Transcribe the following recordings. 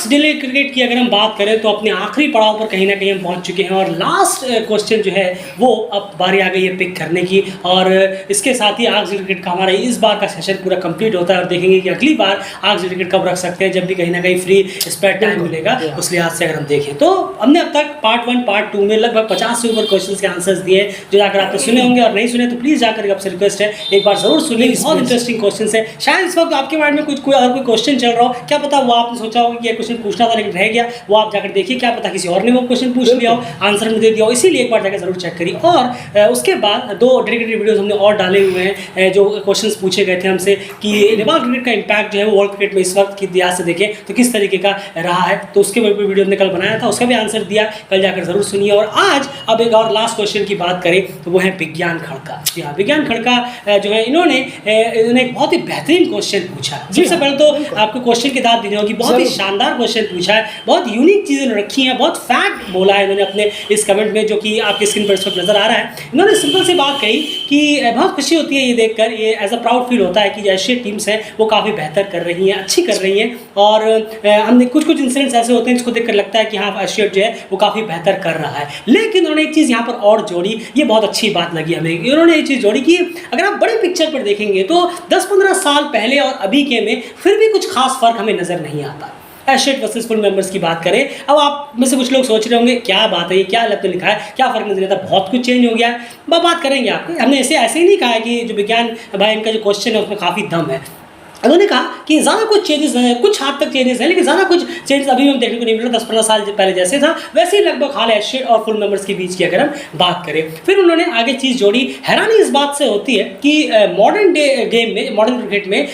Last day cricket की अगर हम बात करें तो अपने आखिरी पड़ाव पर कहीं ना कहीं हम पहुंच चुके हैं और लास्ट क्वेश्चन जो है वो अब बारी आ गई है पिक करने की। और इसके साथ ही आग क्रिकेट का हमारा इस बार का सेशन पूरा कंप्लीट होता है और देखेंगे कि अगली बार आग क्रिकेट कब रख सकते हैं, जब भी कहीं ना कहीं फ्री स्पेयर टाइम मिलेगा। उस लिहाज से अगर हम देखें तो हमने अब तक पार्ट 1 पार्ट 2 में लगभग 50 से ऊपर क्वेश्चन के आंसर्स दिए, जो जाकर आपने सुने होंगे, और नहीं सुने तो प्लीज़ जाकर आपसे रिक्वेस्ट है एक बार जरूर सुनिए। बहुत इंटरेस्टिंग क्वेश्चन है। शायद इस वक्त आपके माइंड में कोई क्वेश्चन चल रहा हो, क्या पता वो आपने सोचा होगा कि ये क्वेश्चन पूछना था लेकिन रह गया, वो आप जाकर देखिए, क्या पता किसी और ने वो क्वेश्चन पूछ लिया हो, आंसर में दे दिया हो। इसीलिए एक बार जाकर जरूर चेक करिए। और उसके बाद 2 डेडिकेटेड वीडियोस हमने और डाले हुए हैं जो क्वेश्चंस पूछे गए थे हमसे कि नेपाल क्रिकेट का इंपैक्ट जो है वो वर्ल्ड क्रिकेट में इस वक्त की लिहाज से देखें तो किस तरीके का रहा है। तो उसके ऊपर वीडियो हमने कल बनाया था, उसका भी आंसर दिया, कल जाकर जरूर सुनिए। और आज अब एक और लास्ट क्वेश्चन की बात करें तो वो है विज्ञान खड़का। जी हाँ, विज्ञान खड़का जो है इन्होंने एक बहुत ही बेहतरीन क्वेश्चन पूछा। सबसे पहले तो आपको क्वेश्चन की दाद देनी होगी, बहुत ही शानदार क्वेश्चन पूछा है, बहुत यूनिक चीज़ें रखी हैं, बहुत फैक्ट बोला है इन्होंने अपने इस कमेंट में, जो कि आपकी स्क्रीन पर इस वक्त नजर आ रहा है। इन्होंने सिंपल सी बात कही कि बहुत खुशी होती है ये देखकर, ये एज अ प्राउड फील होता है कि जो एशियन टीम्स हैं वो काफ़ी बेहतर कर रही हैं, अच्छी कर रही हैं। और हमने कुछ इंसिडेंट्स ऐसे होते हैं जिसको देखकर लगता है कि हाँ एशियन जो है वो काफ़ी बेहतर कर रहा है। लेकिन उन्होंने एक चीज़ यहाँ पर और जोड़ी, ये बहुत अच्छी बात लगी हमें। इन्होंने ये चीज़ जोड़ी कि अगर आप बड़ी पिक्चर पर देखेंगे तो 10-15 साल पहले और अभी के में फिर भी कुछ खास फर्क हमें नजर नहीं आता। एशियड वर्सेस फुल मेंबर्स की बात करें, अब आप में से कुछ लोग सोच रहे होंगे क्या बात है, ये क्या लफ्ज़ लिखा है, क्या फर्क नजर आता है, बहुत कुछ चेंज हो गया है। बात करेंगे आपको, हमने ऐसे ही नहीं कहा है कि जो विज्ञान भाई इनका जो क्वेश्चन है उसमें काफ़ी दम है। उन्होंने कहा कि ज़्यादा कुछ चेंजेस हैं, कुछ हद तक चेंजेस हैं, लेकिन ज़्यादा कुछ चेंजेस अभी हम देखने को नहीं मिल रहा। 10-15 साल पहले जैसे था वैसे ही लगभग हाल है एशियड और फुल मेंबर्स के बीच की अगर हम बात करें। फिर उन्होंने आगे चीज़ जोड़ी, हैरानी इस बात से होती है कि मॉडर्न डे गेम में, मॉडर्न क्रिकेट में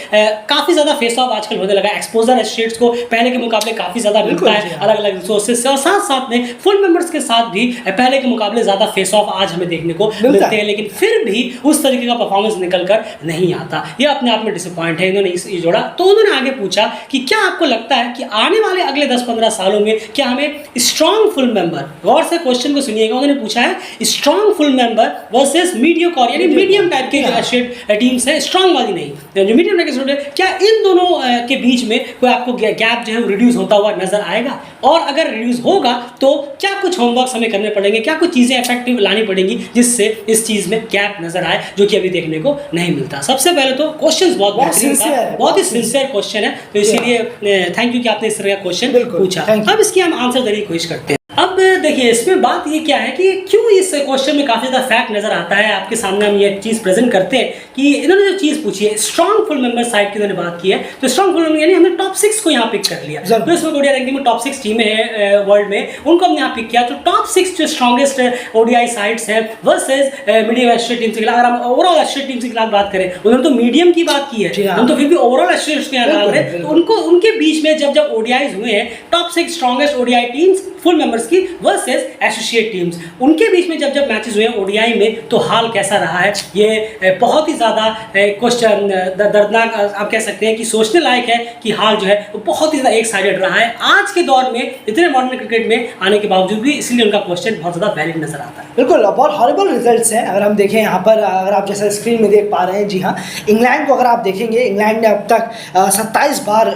काफ़ी ज़्यादा फेस ऑफ आजकल होने लगा। एक्सपोजर एशियड्स को पहले के मुकाबले काफ़ी ज़्यादा मिलता है अलग अलग रिसोर्सेज से, और साथ में फुल मेंबर्स के साथ भी पहले के मुकाबले ज़्यादा फेस ऑफ आज हमें देखने को मिलते हैं, लेकिन फिर भी उस तरीके का परफॉर्मेंस निकल कर नहीं आता। ये अपने आप में डिसअपॉइंट है। इन्होंने ये जोड़ा तो उन्होंने आगे पूछा कि क्या आपको लगता है कि आने वाले अगले 10-15 सालों में क्या हमें स्ट्रॉन्ग फुल मेंबर, गौर से क्वेश्चन को सुनिएगा, उन्होंने पूछा है strong full member versus mediocre यानी मीडियम टाइप के जो एशियड टीम्स है, स्ट्रॉन्ग वाली नहीं, जो मीडियम टाइप के, क्या इन दोनों के बीच में कोई आपको गैप जो है रिड्यूस होता हुआ नजर आएगा? और अगर रिड्यूस होगा तो क्या कुछ होमवर्क हमें करने पड़ेंगे, क्या कुछ चीज़ें इफेक्टिव लानी पड़ेंगी जिससे इस चीज़ में गैप नजर आए, जो कि अभी देखने को नहीं मिलता। सबसे पहले तो क्वेश्चन बहुत बेहतरीन था, बहुत ही सिंसियर क्वेश्चन है, तो इसीलिए थैंक यू कि आपने इस तरह का क्वेश्चन पूछा। अब इसकी हम आंसर देने की कोशिश करते हैं। अब देखिए इसमें बात ये क्या है कि क्यों इस क्वेश्चन में काफ़ी ज़्यादा फैक्ट नजर आता है। आपके सामने हम ये चीज़ प्रेजेंट करते हैं कि इन्होंने जो चीज़ पूछी है स्ट्रॉन्ग फुल मेंबर साइड की इन्होंने बात की है, तो स्ट्रॉन्ग फुल मेंबर यानी हमने टॉप 6 को यहाँ पिक कर लिया। तो इसमें ओडीआई रैंकिंग में टॉप 6 टीमें हैं वर्ल्ड में, उनको हमने यहाँ पिक किया। तो टॉप 6 जो स्ट्रॉन्गेस्ट ओडीआई साइड्स हैं वर्सेज मीडियम एशियन टीम से, अगर हम ओवरऑल एशियन टीम से बात करें, उन्होंने तो मीडियम की बात की है, हम तो फिर भी ओवरऑल एशियन के यहाँ डाल रहे हैं। तो उनको उनके बीच में जब ओडीआईज हुए हैं, top 6 strongest ODI teams full members की वर्सेस एसोसिएट टीम्स, उनके बीच में जब मैचेस हुए हैं ओडीआई में, तो हाल कैसा रहा है? ये बहुत ही ज़्यादा क्वेश्चन दर्दनाक आप कह सकते हैं कि सोचने लायक है कि हाल जो है वो बहुत ही ज़्यादा एक साइडेड रहा है आज के दौर में, इतने मॉडर्न क्रिकेट में आने के बावजूद भी। इसलिए उनका क्वेश्चन बहुत ज़्यादा वैलिड नजर आता है। बिल्कुल, बहुत हॉरिबल रिजल्ट्स हैं। अगर हम देखें यहाँ पर, अगर आप जैसा स्क्रीन में देख पा रहे हैं, जी हाँ, इंग्लैंड को अगर आप देखेंगे, इंग्लैंड ने अब तक 27 बार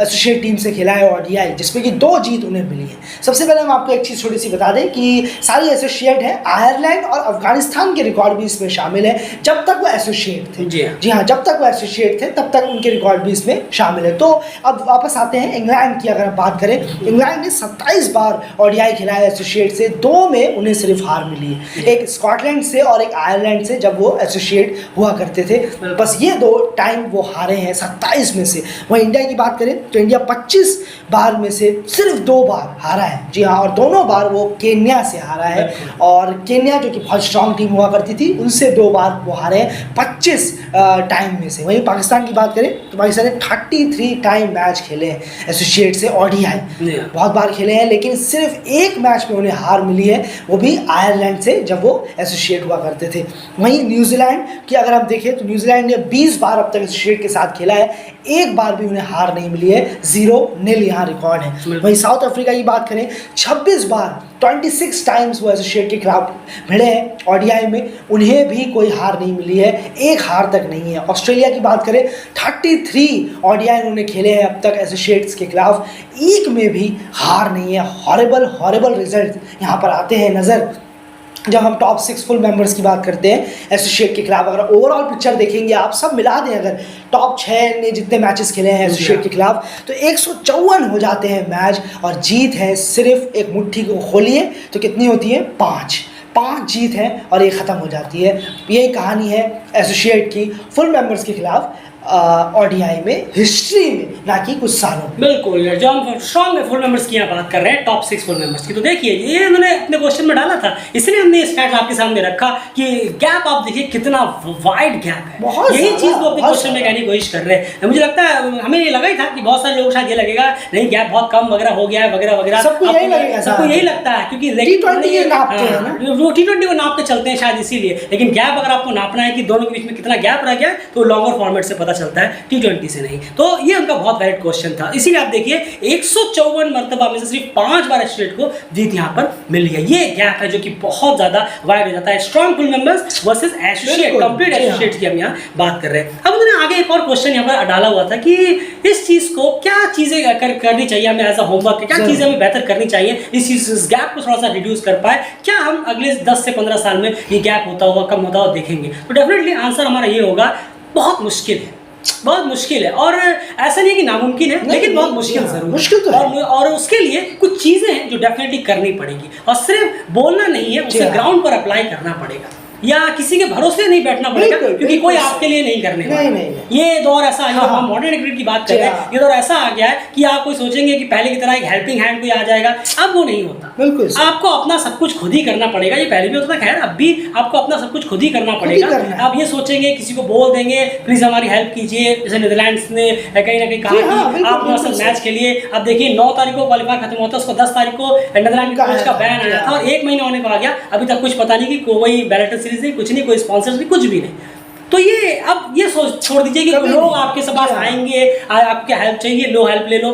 एसोसिएट टीम से खेला है ओडीआई, जिसमें कि 2 जीत उन्हें मिली है। सबसे पहले हम आपको एक चीज़ छोटी सी बता दें कि सारी एसोसिएट है, आयरलैंड और अफगानिस्तान के रिकॉर्ड भी इसमें शामिल है जब तक वो एसोसिएट थे। जी हाँ, जब तक वो एसोसिएट थे तब तक उनके रिकॉर्ड भी इसमें शामिल है। तो अब वापस आते हैं इंग्लैंड की, अगर हम बात करें, इंग्लैंड ने 27 बार ओडीआई खेला है एसोसिएट से, 2 में उन्हें सिर्फ हार मिली है, एक स्कॉटलैंड से और एक आयरलैंड से जब वो एसोसिएट हुआ करते थे। बस ये 2 टाइम वो हारे हैं 27 में से। वहीं इंडिया की बात करें तो इंडिया 25 बार में से सिर्फ 2 बार हारा है। जी हाँ, और दोनों बार वो केन्या से हारा है, और केन्या जो कि बहुत स्ट्रॉन्ग टीम हुआ करती थी उनसे 2 बार वो हारे हैं 25 टाइम में से। वहीं पाकिस्तान की बात करें तो पाकिस्तान ने 33 टाइम मैच खेले हैं एसोसिएट से ओडीआई, बहुत बार खेले हैं, लेकिन सिर्फ एक मैच में उन्हें हार मिली है, वो भी आयरलैंड से जब वो एसोसिएट हुआ करते थे। वहीं न्यूजीलैंड की अगर हम देखें तो न्यूजीलैंड ने 20 बार अब तक एसोसिएट के साथ खेला है, एक बार भी उन्हें हार नहीं मिली है, 0-0 यहाँ रिकॉर्ड है। वहीं साउथ अफ्रीका की बात करें, 26 26 बार 26 टाइम्स वो एसोसिएट के खिलाफ भिड़े हैं ओडीआई में, उन्हें भी कोई हार नहीं मिली है, एक हार तक नहीं है। ऑस्ट्रेलिया की बात करें 33 ओडीआई उन्होंने खेले हैं अब तक एसोसिएट्स के खिलाफ, एक में भी हार नहीं है। हॉरेबल रिजल्ट यहाँ पर आते हैं नज़र जब हम टॉप 6 फुल मेंबर्स की बात करते हैं एसोसिएट के खिलाफ। अगर ओवरऑल पिक्चर देखेंगे आप, सब मिला दें, अगर टॉप 6 ने जितने मैचेस खेले हैं एसोसिएट के खिलाफ तो 154 हो जाते हैं मैच, और जीत है सिर्फ एक मुट्ठी को खोलिए तो कितनी होती है, 5 जीत है और ये ख़त्म हो जाती है। यही कहानी है एसोसिएट की फुल मेंबर्स के खिलाफ ओडीआई में, हिस्ट्री में, ना कि कुछ सालों में। बिल्कुल, जो हम स्ट्रॉन्ग फुल मेंबर्स की यहाँ बात कर रहे हैं, टॉप 6 फुल मेंबर्स की, तो देखिए ये उन्होंने अपने क्वेश्चन में डाला था, इसलिए हमने स्टैट्स आपके सामने रखा कि गैप आप देखिए कितना वाइड गैप है। बहुत यही चीज़ वो अपने क्वेश्चन में कहने की कोशिश कर रहे हैं। मुझे लगता है, हमें ये लगा ही था कि बहुत सारे लोग शायद ये लगेगा नहीं गैप बहुत कम वगैरह हो गया है वगैरह, सबको यही लगता है क्योंकि वो T20 को नाप के चलते हैं शायद इसीलिए। लेकिन गैप अगर आपको नापना है कि दोनों के बीच में कितना गैप रह गया तो लॉन्गर फॉर्मेट से पता चलता है, T20 से नहीं। तो ये उनका बहुत वैलिड क्वेश्चन था, इसीलिए आप देखिए 154 मरतबा में से सिर्फ 5 बार एसोसिएट को जीत यहाँ पर मिली है। ये गैप है जो कि बहुत ज्यादा वाइड हो जाता है। Strong full members versus associate, complete associate की हम यहाँ बात कर रहे हैं। अब उन्होंने आगे एक और क्वेश्चन यहाँ पर डाला हुआ था कि इस चीज को क्या चीजें करनी चाहिए हमें एज अ होमवर्क, क्या चीजें हमें बेहतर करनी चाहिए इस गैप को थोड़ा सा रिड्यूस कर पाए, क्या हम अगले 10 से 15 साल में ये गैप होता हुआ कम होता हुआ देखेंगे। तो डेफिनेटली आंसर हमारा ये होगा बहुत मुश्किल है, और ऐसा नहीं है कि नामुमकिन है, लेकिन बहुत मुश्किल जरूर मुश्किल तो है। और उसके लिए कुछ चीजें हैं जो डेफिनेटली करनी पड़ेगी, और सिर्फ बोलना नहीं है, उसे ग्राउंड पर अप्लाई करना पड़ेगा, या किसी के भरोसे नहीं बैठना पड़ेगा, क्योंकि कोई आपके लिए नहीं करने वाला। ये दौर ऐसा है, हम मॉडर्न क्रिकेट की बात कर रहे हैं, ये दौर ऐसा आ गया है कि आप कोई सोचेंगे कि पहले की तरह एक हेल्पिंग हैंड कोई आ जाएगा, अब वो नहीं होता। बिल्कुल, आपको अपना सब कुछ खुद ही करना पड़ेगा। ये पहले भी होता था, खैर अब भी आपको अपना सब कुछ खुद ही करना पड़ेगा। आप ये सोचेंगे किसी को बोल देंगे प्लीज हमारी हेल्प कीजिए, जैसे नीदरलैंड्स ने कहीं ना कहीं कहा कि आप मैच के लिए, अब देखिए 9 तारीख को क्वालिफायर खत्म होता है, उसको 10 तारीख को नीदरलैंड के कोच का बैन आया था, और 1 महीना होने को आ गया, अभी तक कुछ पता नहीं कि कोई बैलेटर सीरीज नहीं, कुछ नहीं, कोई स्पॉन्सर्स भी, कुछ भी नहीं। तो ये अब ये सोच छोड़ दीजिए कि लोग आपके पास आएंगे, आपके हेल्प चाहिए, लो हेल्प ले लो,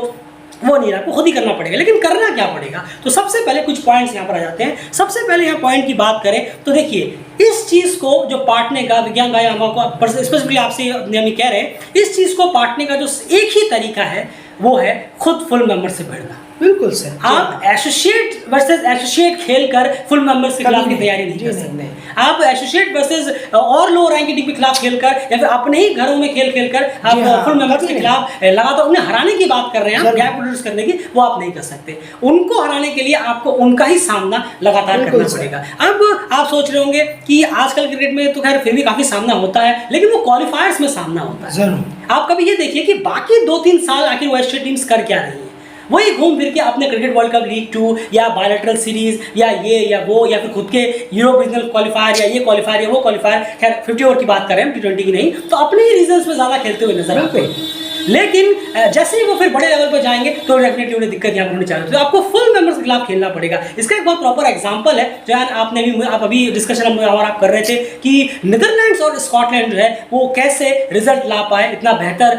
वो नहीं, आपको खुद ही करना पड़ेगा। लेकिन करना क्या पड़ेगा, तो सबसे पहले कुछ पॉइंट्स यहाँ पर आ जाते हैं। सबसे पहले यहाँ पॉइंट की बात करें तो देखिए इस चीज़ को जो पाटने का, विज्ञान भाई हमको स्पेसिफिकली आपसे हम कह रहे हैं, इस चीज़ को पाटने का जो एक ही तरीका है वो है खुद फुल मेंबर से भिड़ना। बिल्कुल सर, आप एसोसिएट वर्सेस एसोसिएट खेलकर फुल मेंबर्स के खिलाफ की तैयारी नहीं कर सकते। आप एसोसिएट वर्सेस और लो रैंक की टीम के खिलाफ खेलकर, या फिर अपने ही घरों में खेलकर आप फुल मेंबर्स के खिलाफ लगातार उन्हें हराने की बात कर रहे हैं, आप गैप रिड्यूस करने की, वो आप नहीं कर सकते। उनको हराने के लिए आपको उनका ही सामना लगातार करना पड़ेगा। अब आप सोच रहे होंगे कि आजकल क्रिकेट में तो खैर फिर भी काफी सामना होता है, लेकिन वो क्वालिफायर्स में सामना होता है जरूर। आप कभी ये देखिए कि बाकी 2-3 साल आखिर वो एसोसिएट टीम्स कर क्या रही है, वही घूम फिर के अपने क्रिकेट वर्ल्ड कप लीग 2 या बायलैटरल सीरीज या ये या वो, या फिर खुद के यूरोप रीजनल क्वालिफायर या ये क्वालिफायर या वो क्वालिफायर, खैर 50 ओवर की बात कर रहे हैं, T20 की नहीं, तो अपने ही रीजन्स में ज़्यादा खेलते हुए नजर आते हैं। लेकिन जैसे ही वो फिर बड़े लेवल पर जाएंगे तो डेफिनेटली उन्हें दिक्कत यहाँ पर होनी चाहिए, तो आपको फुल मेंबर्स के खिलाफ खेलना पड़ेगा। इसका एक बहुत प्रॉपर एग्जांपल है जो आपने भी, आप अभी डिस्कशन और आप कर रहे थे कि नीदरलैंड्स और स्कॉटलैंड जो है वो कैसे रिजल्ट ला पाए इतना बेहतर,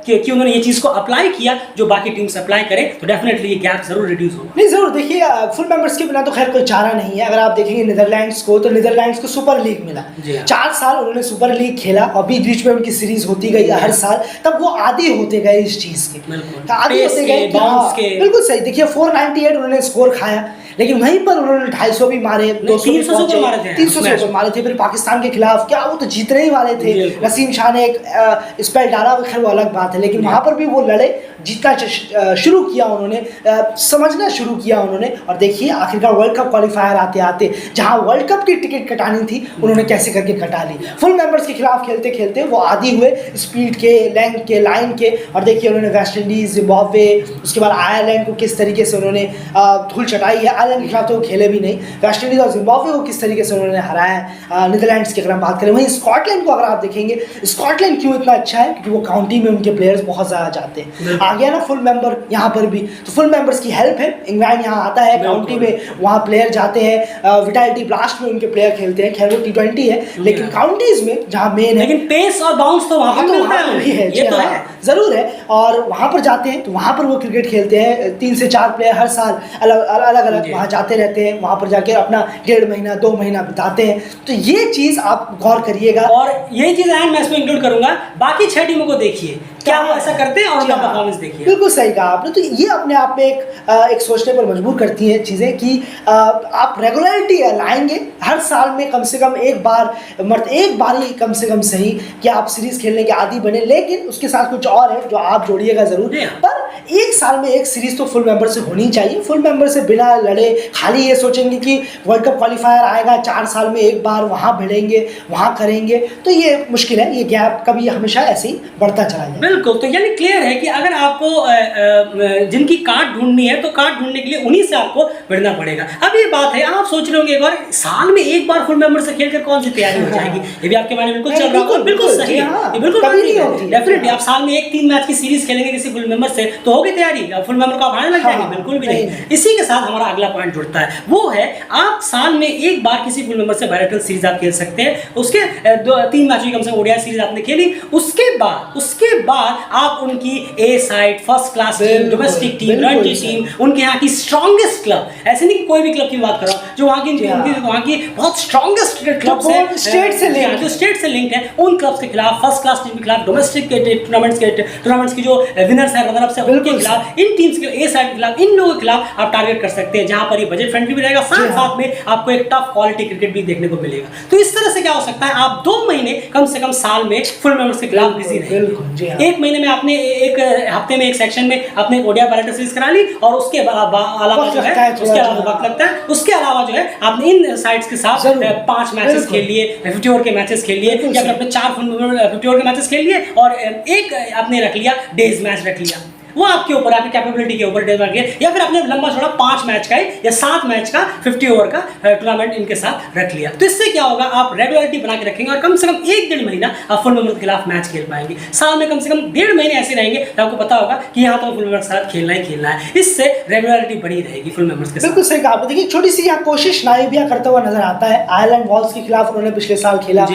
कि उन्होंने ये चीज़ को अप्लाई किया जो बाकी टीम्स अप्लाई करें, तो डेफिनेटली ये गैप जरूर रिड्यूस होगा। नहीं जरूर, देखिए फुल मेंबर्स के बिना तो खैर कोई चारा नहीं है। अगर आप देखेंगे नीदरलैंड्स को, तो नीदरलैंड्स को सुपर लीग मिला, 4 साल उन्होंने सुपर लीग खेला, और बीच में उनकी सीरीज होती गई हर साल, तब वो आदी होते गए इस चीज के, आदी होते गए। बिल्कुल सही, देखिए 498 उन्होंने स्कोर खाया, लेकिन वहीं पर उन्होंने 250 भी मारे, 300 से ऊपर मारे थे। फिर पाकिस्तान के खिलाफ क्या वो तो जीतने ही वाले थे, नसीम शाह ने एक स्पेल डाला, खैर वो अलग बात है, लेकिन वहां पर भी वो लड़े, जीतना शुरू किया उन्होंने, समझना शुरू किया उन्होंने, और देखिए आखिरकार वर्ल्ड कप क्वालिफायर आते आते जहां वर्ल्ड कप की टिकट कटानी थी उन्होंने कैसे करके कटा ली। फुल मेंबर्स के खिलाफ खेलते खेलते वो आदी हुए स्पीड के, लेंथ के, लाइन के, और देखिए उन्होंने वेस्ट इंडीज, जिम्बाब्वे, उसके बाद आयरलैंड को किस तरीके से उन्होंने धूल चटाई है। आयरलैंड के खिलाफ तो वो खेले भी नहीं, वेस्ट इंडीज और जिम्बाब्वे को किस तरीके से उन्होंने हराया। नीदरलैंड्स की अगर हम बात करें, वहीं स्कॉटलैंड को अगर आप देखेंगे, स्कॉटलैंड क्यों इतना अच्छा है, क्योंकि वो काउंटी में उनके प्लेयर्स बहुत ज़्यादा जाते हैं। आ गया ना फुल मेंबर यहाँ पर भी, तो फुल मेंबर्स की हेल्प है। इंग्लैंड यहाँ आता है, काउंटी में वहाँ प्लेयर जाते हैं, विटालिटी ब्लास्ट में उनके प्लेयर खेलते हैं, खैर वो T20 है, लेकिन काउंटीज में जहाँ मेन है, लेकिन पेस और बाउंस तो वहाँ पर मिलता है, ये तो है जरूर है। और वहाँ पर जाते हैं तो वहाँ पर वो क्रिकेट खेलते हैं, 3 से 4 प्लेयर हर साल अलग वहाँ जाते रहते हैं, वहाँ पर जाकर अपना 1.5 महीना 2 महीना बिताते हैं। तो ये चीज़ आप गौर करिएगा, और ये चीज़ मैं इसमें इंक्लूड करूंगा। बाकी 6 टीमों को देखिए क्या वो ऐसा करते हैं और उनका परफॉर्मेंस देखिए। बिल्कुल सही कहा आपने। तो ये अपने आप में एक सोचने पर मजबूर करती हैं चीज़ें कि आप रेगुलरिटी लाएंगे हर साल में, कम से कम एक बार ही कम से कम सही कि आप सीरीज खेलने के आदी बने, लेकिन उसके साथ कुछ और है जो आप जोड़िएगा जरूर। पर एक साल में एक सीरीज तो फुल मेंबर से होनी चाहिए। फुल मेंबर से बिना लड़े खाली ये सोचेंगे कि वर्ल्ड कप क्वालिफायर आएगा 4 साल में एक बार, वहाँ भिड़ेंगे वहाँ करेंगे, तो ये मुश्किल है। ये गैप कभी हमेशा ऐसे ही बढ़ता चला जाए। बिल्कुल, तो यानी क्लियर है कि अगर आपको जिनकी कार्ड ढूंढनी है तो कार्ड ढूंढने के लिए उन्हीं से आपको भिड़ना पड़ेगा। अब ये बात है, आप सोच रहे होंगे एक बार साल में एक बार फुल मेंबर से खेलकर कौन सी तैयारी हो जाएगी, ये भी आपके माइंड में बिल्कुल चल रहा होगा। बिल्कुल सही है, ये बिल्कुल डेफिनेटली। आप साल में 1-3 मैच की सीरीज खेलेंगे किसी फुल मेंबर से तो होगी तैयारी, फुल मेंबर को आप आने लग जाएंगे, बिल्कुल भी नहीं। इसी के साथ हमारा अगला पॉइंट जुड़ता है, वो है आप साल में एक बार किसी फुल मेंबर से बायलैटरल सीरीज आप खेल सकते हैं। उसके 2-3 मैच की कम से कम ओडीआई सीरीज आपने खेली, उसके बाद आप उनकी A side, first class team, domestic team, Ranji team, उनके यहाँ की स्ट्रॉन्गेस्ट क्लब, ऐसे नहीं कि कोई भी क्लब की बात कर रहा हूँ, जो वहाँ की बहुत स्ट्रॉन्गेस्ट क्लब्स हैं, जो स्टेट से लिंक्ड है, उन क्लब्स के खिलाफ, फर्स्ट क्लास टीम के खिलाफ, डोमेस्टिक टूर्नामेंट्स की जो विनर्स है, रनर अप्स है, उनके खिलाफ, इन टीम्स के ए साइड के खिलाफ, इन लोगों के खिलाफ आप टारगेट कर सकते हैं, जहां पर ये बजट फ्रेंडली भी रहेगा, साथ में आपको एक टफ क्वालिटी क्रिकेट भी देखने को मिलेगा। तो इस तरह से क्या हो सकता है, आप 2 महीने कम से कम साल में फुल मेंबर्स के खिलाफ बिजी रहेंगे। 1 महीने में आपने एक हफ्ते में एक सेक्शन में अपने ओडीआई बायलैटरल सीरीज करा ली, और उसके अलावा जो है उसके अलावा वक्त लगता है, उसके अलावा जो है आपने इन साइड्स के साथ 5 मैचेस खेल लिए, 50 ओवर के मैचेस खेल लिए, या फिर अपने 4 50 ओवर के मैचेस खेल लिए, और एक आपने रख लिया डेज मैच रख लिया। वो आपके ऊपर, आपकी कैपेबिलिटी के ऊपर डिपेंड है, या फिर आपने लंबा छोड़ा 5 मैच का या 7 मैच का 50 ओवर का टूर्नामेंट इनके साथ रख लिया। तो इससे क्या होगा, आप रेगुलरिटी बना के रखेंगे और कम से कम 1-1.5 महीना आप फुल मेंबर के खिलाफ मैच खेल पाएंगे। साल में कम से कम 1.5 महीने ऐसे रहेंगे तो आपको पता होगा कि यहाँ तो फुल मेंबर के साथ खेलना ही खेलना है। इससे रेगुलरिटी बड़ी रहेगी फुल मेंबर्स के साथ। बिल्कुल सही कहा। देखिए छोटी सी यहाँ कोशिश नाइबिया करता हुआ नजर आता है। आयरलैंड वॉल्स के खिलाफ उन्होंने पिछले साल खेला,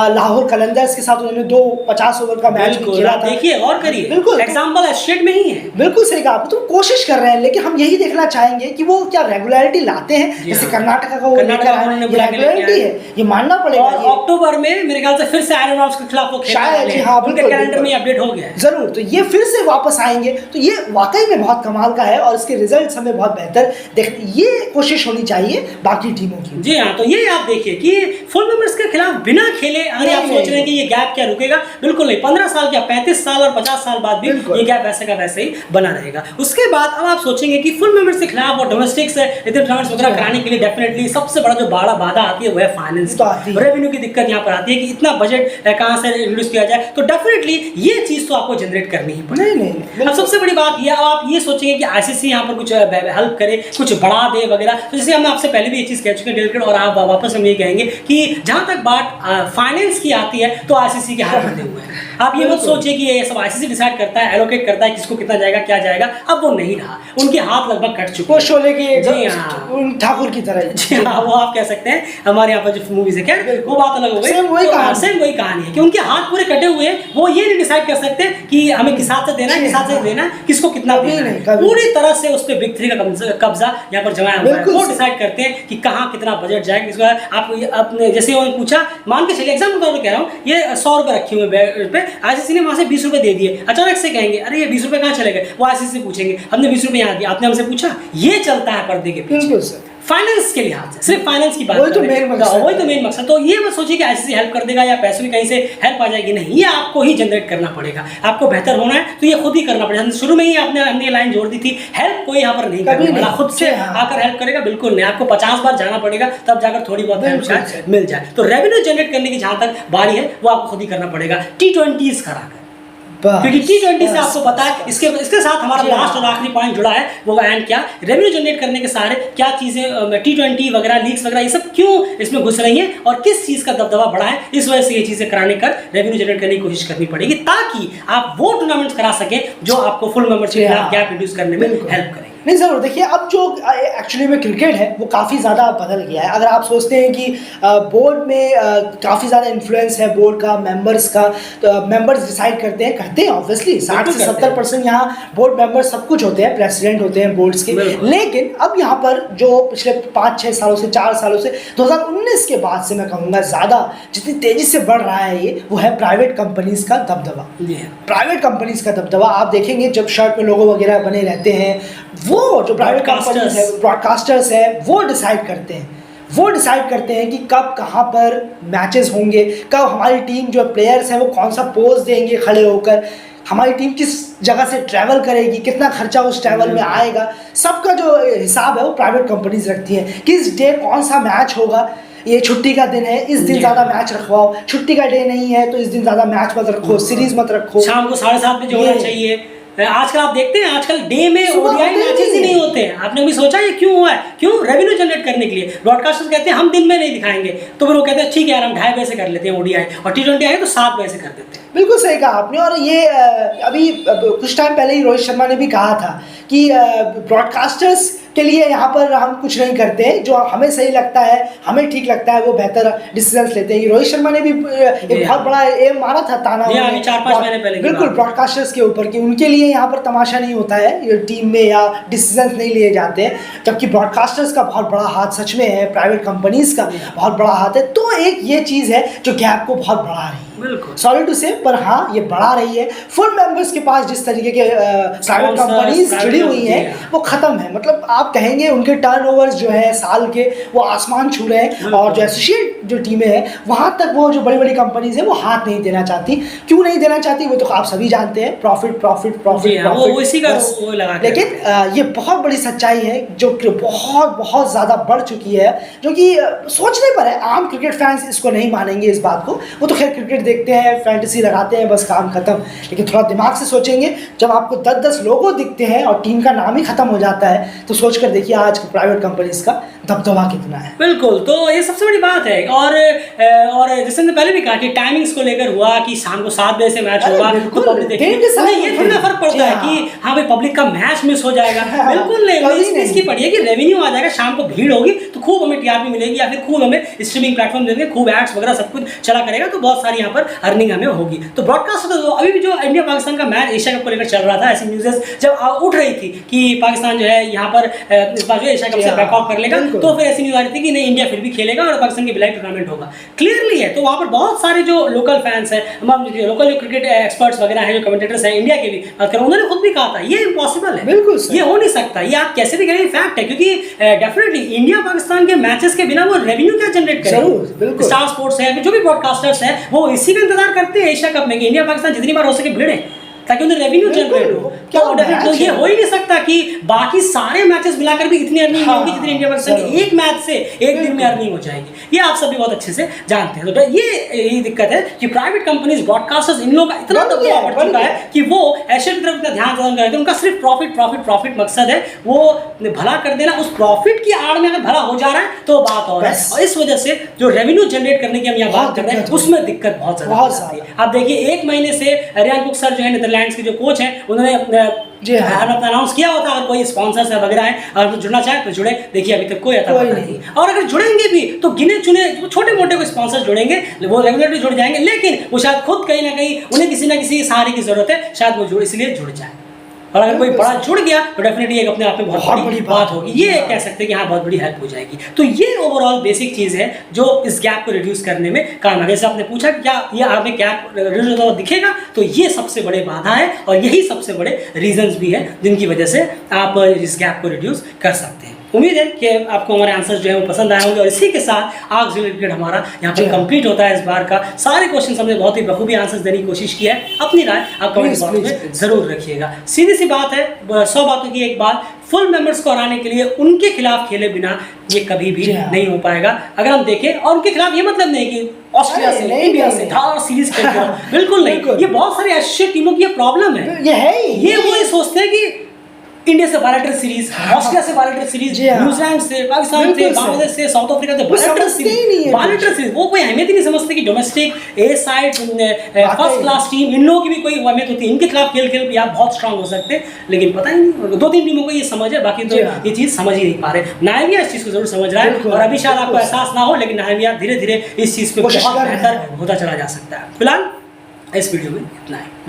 लाहौर कलंदर्स के साथ उन्होंने 2 50 ओवर का मैच खेला था। देखिए और करिए, बिल्कुल एग्जांपल स्टेट में ही है। बिल्कुल सही कहा, तो कोशिश कर रहे हैं, लेकिन हम यही देखना चाहेंगे कि वो क्या रेगुलरिटी लाते हैं। जैसे कर्नाटका का वो रेगुलरिटी है, ये मानना पड़ेगा। और अक्टूबर में मेरे ख्याल से फिर से आयरन वॉल्स के खिलाफ वो शायद उनके कैलेंडर में अपडेट हो गया है जरूर, तो ये फिर से वापस आएंगे। तो ये वाकई में बहुत कमाल का है और इसके रिजल्ट्स हमें बहुत बेहतर देखते, ये कोशिश होनी चाहिए बाकी टीमों की। जी हाँ, तो ये आप देखिए कि फुल मेंबर्स के खिलाफ बिना खेले अगर आप सोच रहे हैं कि ये गैप क्या रुकेगा, बिल्कुल नहीं। 15 साल क्या 35 साल और 50 साल बाद भी ये गैप वैसे का वैसे ही बना रहेगा। उसके बाद अब आप सोचेंगे कि फुल मेंबर्स के खिलाफ और डोमेस्टिक से इतने टूर्नामेंट्स वगैरह कराने के लिए डेफिनेटली सबसे बड़ा जो बाधा आती है वो है फाइनेंस, रेवेन्यू की दिक्कत यहाँ पर आती है कि इतना बजट कहाँ से रिड्यूस किया जाए। तो डेफिनेटली ये चीज तो आपको जनरेट करनी ही पड़ेगी। अब सबसे बड़ी बात ये, आप ये सोचेंगे कि आईसीसी यहाँ पर कुछ हेल्प करे, कुछ बढ़ा दे वगैरह। तो जैसे हम आपसे पहले भी ये चीज कह चुके हैं, और आप वापस हम ये कहेंगे कि जहां तक बात फाइनेंस की आती है तो आईसीसी के हाथ बंधे हुए हैं। आप ये मत सोचिए कि ये सब आईसीसी डिसाइड करता है, एलोकेट करता है किसको कितना जाएगा क्या जाएगा। अब वो नहीं रहा, उनके हाथ लगभग कट चुके हैं। शोले की ठाकुर की तरह, जी हाँ, वो आप कह सकते हैं। हमारे यहाँ पर जो मूवीज है, खैर वो बात अलग हो गई, सेम वही कहानी है कि उनके हाथ पूरे कटे हुए हैं। वो ये नहीं डिसाइड कर सकते कि हमें किस हाथ से देना है, किस हाथ से देना है, किसको कितना देना है। पूरी तरह से उस पर बिग 3 का कब्जा यहाँ पर जमाया हुआ है। वो डिसाइड करते हैं कि कहाँ कितना बजट जाएगा, किसको। आप अपने जैसे उन्होंने पूछा, मान के चलिए एग्जाम्पल तौर पर कह रहा हूँ, ये 100 रुपये रखे हुए पे, आईसीसी ने वहाँ से 20 रुपये दे दिए। अचानक से कहेंगे अरे ये 20 रुपये कहाँ चले गए, वो आईसीसी से पूछेंगे हमने 20 रुपये यहाँ दिया, आपने हमसे पूछा। ये चलता है पर्दे के पीछे फाइनेंस के लिहाज से, सिर्फ फाइनेंस की बात वही तो मेन मकसद। तो ये मत सोचिए कि आईसीसी हेल्प कर देगा या पैसों की कहीं से हेल्प आ जाएगी, नहीं। ये आपको ही जनरेट करना पड़ेगा। आपको बेहतर होना है तो ये खुद ही करना पड़ेगा। शुरू में ही हमने लाइन जोड़ दी थी, हेल्प कोई यहाँ पर नहीं करेगा, खुद से आकर हेल्प करेगा, बिल्कुल नहीं। आपको 50 बार जाना पड़ेगा तब जाकर थोड़ी बहुत हेल्प शायद मिल जाए। तो रेवेन्यू जनरेट करने की जहां तक बारी है वो आपको खुद ही करना पड़ेगा, T20s कराकर। क्योंकि T20 से आपको पता है, इसके साथ हमारा लास्ट और आखिरी पॉइंट जुड़ा है, वो एंड क्या, रेवेन्यू जनरेट करने के सहारे क्या चीजें T20 वगैरह लीग्स वगैरह ये सब क्यों इसमें घुस रही हैं और किस चीज का दबदबा बढ़ा है, इस वजह से ये चीजें कराने कर रेवेन्यू जनरेट करने की कोशिश करनी पड़ेगी ताकि आप वो टूर्नामेंट्स करा सकें जो आपको फुल मेंबरशिप गैप रिड्यूस करने में हेल्प करेंगे। नहीं ज़रूर, देखिए अब जो एक्चुअली में क्रिकेट है वो काफ़ी ज़्यादा बदल गया है। अगर आप सोचते हैं कि बोर्ड में काफ़ी ज़्यादा इन्फ्लुएंस है बोर्ड का, मेंबर्स का, तो मेंबर्स डिसाइड करते हैं ऑब्वियसली 60 से 70% यहाँ बोर्ड मेंबर्स सब कुछ होते हैं, प्रेसिडेंट होते हैं बोर्ड्स के। लेकिन अब यहाँ पर जो पिछले 5-6 सालों से 4 सालों से 2019 के बाद से मैं कहूँगा ज़्यादा जितनी तेज़ी से बढ़ रहा है ये, वो है प्राइवेट कंपनीज़ का दबदबा। प्राइवेट कंपनीज़ का दबदबा आप देखेंगे, जब शर्ट में लोगो वगैरह बने रहते हैं, वो जो प्राइवेट कंपनीज है, ब्रॉडकास्टर्स है, वो डिसाइड करते हैं कि कब कहाँ पर मैचेस होंगे, कब हमारी टीम जो प्लेयर्स हैं वो कौन सा पोज देंगे खड़े होकर, हमारी टीम किस जगह से ट्रैवल करेगी, कितना खर्चा उस ट्रैवल में आएगा, सबका जो हिसाब है वो प्राइवेट कंपनीज रखती हैं। किस डे कौन सा मैच होगा, ये छुट्टी का दिन है इस दिन ज़्यादा मैच रखवाओ, छुट्टी का डे नहीं है तो इस दिन ज़्यादा मैच मत रखो, सीरीज मत रखो, शाम को 7:30 बजे होना चाहिए। आजकल आप देखते हैं, आजकल डे में ओडीआई मैचेस ही नहीं होते हैं। आपने भी सोचा ये क्यों हुआ है? क्यों? रेवेन्यू जनरेट करने के लिए। ब्रॉडकास्टर्स कहते हैं हम दिन में नहीं दिखाएंगे, तो फिर वो कहते हैं ठीक है यार हम 2:30 बजे से कर लेते हैं ओडीआई, और T20 आए तो 7 बजे से कर देते हैं। बिल्कुल सही कहा आपने। और ये अभी कुछ टाइम पहले ही रोहित शर्मा ने भी कहा था कि ब्रॉडकास्टर्स के लिए यहाँ पर हम कुछ नहीं करते, जो हमें सही लगता है, हमें ठीक लगता है, वो बेहतर डिसीजंस लेते हैं। रोहित शर्मा ने भी एक बहुत बड़ा एम मारा था, ताना 4-5 महीने पहले, बिल्कुल ब्रॉडकास्टर्स के ऊपर, कि उनके लिए यहाँ पर तमाशा नहीं होता है टीम में या डिसीजंस नहीं लिए जाते हैं, जबकि ब्रॉडकास्टर्स का बहुत बड़ा हाथ सच में है, प्राइवेट कंपनीज का बहुत बड़ा हाथ है। तो एक ये चीज़ है जो गैप को बहुत बढ़ा रही है, सॉरी टू से, पर हाँ ये बढ़ा रही है। फुल मेंबर्स के पास जिस तरीके के प्राइवेट कंपनीज जुड़ी हुई हैं वो ख़त्म है, मतलब आप कहेंगे उनके टर्नओवर्स जो है साल के वो आसमान छू रहे हैं, और जो एसोसिएट जो टीमें हैं वहाँ तक वो जो बड़ी बड़ी कंपनीज है वो हाथ नहीं देना चाहती। क्यों नहीं देना चाहती वो तो आप सभी जानते हैं, प्रॉफिट प्रॉफिट प्रॉफिट प्रॉफिट। लेकिन ये बहुत बड़ी सच्चाई है जो बहुत बहुत ज़्यादा बढ़ चुकी है, जो कि सोचने पर है। आम क्रिकेट फैंस इसको नहीं मानेंगे इस बात को, वो तो खैर क्रिकेट देखते हैं, फैंटेसी लगाते हैं, बस काम खत्म। लेकिन थोड़ा दिमाग से सोचेंगे, जब आपको 10-10 लोगो दिखते हैं और टीम का नाम ही खत्म हो जाता है, तो सोच कर देखिए आज प्राइवेट कंपनीज का दबदबा कितना है। बिल्कुल, तो ये सबसे बड़ी बात है। और जैसे मैंने पहले भी कहा कि टाइमिंग्स को लेकर हुआ कि शाम को 7 बजे से मैच होगा तो पब्लिक देखेगी, ये थोड़ा फर्क पड़ता है कि हाँ भाई पब्लिक का मैच मिस हो जाएगा। बिल्कुल नहीं, इसकी पड़ी है कि रेवेन्यू आ जाएगा, शाम को भीड़ होगी तो खूब हमें टीआरपी मिलेगी, या फिर खूब हमें स्ट्रीमिंग प्लेटफॉर्म देंगे, खूब एड्स वगैरह सब कुछ चला करेगा, तो बहुत सारी यहाँ पर अर्निंग हमें होगी। तो ब्रॉडकास्ट तो अभी भी जो इंडिया पाकिस्तान का मैच एशिया कप को लेकर चल रहा था, ऐसी न्यूज़ जब उठ रही थी कि पाकिस्तान जो है यहाँ पर इस बार जो एशिया कप से बैकआउट कर लेगा, तो फिर ऐसी न्यूज़ आ रही थी कि नहीं इंडिया फिर भी खेलेगा और पाकिस्तान की बिलाइट टूर्नामेंट होगा। क्लियरली है, तो वहाँ पर बहुत सारे जो लोकल फैंस हैं, लोकल जो क्रिकेट एक्सपर्ट्स वगैरह हैं, जो कमेंटेटर्स हैं इंडिया के भी बात करें, उन्होंने खुद भी कहा था ये इम्पॉसिबल है, बिल्कुल ये हो नहीं सकता, ये आप कैसे भी करें, फैक्ट है। क्योंकि डेफिनेटली इंडिया पाकिस्तान के मैचेस के बिना वो रेवेन्यू क्या जनरेट करेंगे। स्टार स्पोर्ट्स है, जो भी ब्रॉडकास्टर्स हैं, वो इसी का इंतजार करते हैं एशिया कप में कि इंडिया पाकिस्तान जितनी बार हो सके भिड़े, ताकि उन्हें रेवेन्यू जनरेट हो। क्या तो ये हो ही नहीं सकता कि बाकी सारे मैचेस मिलाकर भी इतनी अर्निंग नहीं होगी जितनी इंडिया पाकिस्तान की एक मैच से एक दिन में अर्निंग हो जाएगी। ये आप सभी बहुत अच्छे से जानते हैं। तो ये दिक्कत है कि प्राइवेट कंपनीज, ब्रॉडकास्टर्स, इन लोगों का इतना दबाव बढ़ चुका है कि वो एशिया की तरफ इतना ध्यान प्रदान करते हैं, उनका सिर्फ प्रॉफिट प्रॉफिट प्रॉफिट मकसद है, वो भला कर देना। उस प्रॉफिट की आड़ में अगर भला हो जा रहा है तो बात और है, और इस वजह से जो रेवेन्यू जनरेट करने की हम यहाँ बात कर रहे हैं उसमें दिक्कत बहुत ज्यादा आती है। आप देखिए 1 महीने से रियान कुक सर जो है नीदरलैंड्स के जो कोच हैं, उन्होंने अनाउंस किया होता अगर कोई स्पॉन्सर्स है वगैरह है, अगर जुड़ना चाहे तो जुड़े। देखिए अभी तक कोई अता नहीं, और अगर जुड़ेंगे भी तो गिने चुने छोटे मोटे कोई स्पॉन्सर्स जुड़ेंगे, वो रेगुलरली जुड़ जाएंगे, लेकिन वो शायद खुद कहीं ना कहीं उन्हें किसी ना किसी सहारे की जरूरत है, शायद वो इसलिए जुड़ जाए। और अगर कोई बड़ा जुड़ गया तो डेफिनेटली एक अपने आप में बहुत बड़ी बात होगी, ये कह सकते हैं कि हाँ बहुत बड़ी हेल्प हो जाएगी। तो ये ओवरऑल बेसिक चीज़ है जो इस गैप को रिड्यूस करने में काम है। जैसे आपने पूछा क्या ये हमें गैप रिड्यूस होता हुआ दिखेगा, तो ये सबसे बड़े बाधा है और यही सबसे बड़े रीजंस भी है जिनकी वजह से आप इस गैप को रिड्यूस कर सकते हैं। उम्मीद है कि आपको हमारे आंसर जो है वो पसंद आए होंगे और इसी के साथ आग क्रिकेट हमारा यहाँ पे कंप्लीट होता है इस बार का। सारे क्वेश्चन हमने बहुत ही बखूबी आंसर्स देने की कोशिश की है। अपनी राय आप कमेंट बॉक्स में जरूर रखिएगा। सीधी सी बात है, 100 बातों की एक बात, फुल मेंबर्स को हराने के लिए उनके खिलाफ खेले बिना ये कभी भी नहीं हो पाएगा। अगर हम देखें, और उनके खिलाफ ये मतलब नहीं कि ऑस्ट्रेलिया से, इंडिया से धार सीरीज खेलते हो, बिल्कुल नहीं। ये बहुत सारी एशियाई टीमों की प्रॉब्लम है। ये वो सोचते हैं कि इंडिया से बायलैटरल सीरीज, ऑस्ट्रेलिया से बायलैटरल सीरीज, न्यूजीलैंड से, पाकिस्तान से, बांग्लादेश से, साउथ अफ्रीका से बायलैटरल सीरीज, वो कोई अहमियत ही नहीं समझते कि डोमेस्टिक ए साइड फर्स्ट क्लास टीम, इन लोगों की भी कोई अहमियत होती है। इनके खिलाफ खेल खेल भी आप बहुत स्ट्रांग हो सकते हैं, लेकिन पता ही नहीं, 2-3 टीमों को ये समझ है, बाकी तो ये चीज समझ ही नहीं पा रहे। नायमिया इस चीज को जरूर समझ रहा है और अभी शायद आपको एहसास ना हो, लेकिन नायमिया धीरे धीरे इस चीज पे बहुत बेहतर होता चला जा सकता है। फिलहाल इस वीडियो में इतना है।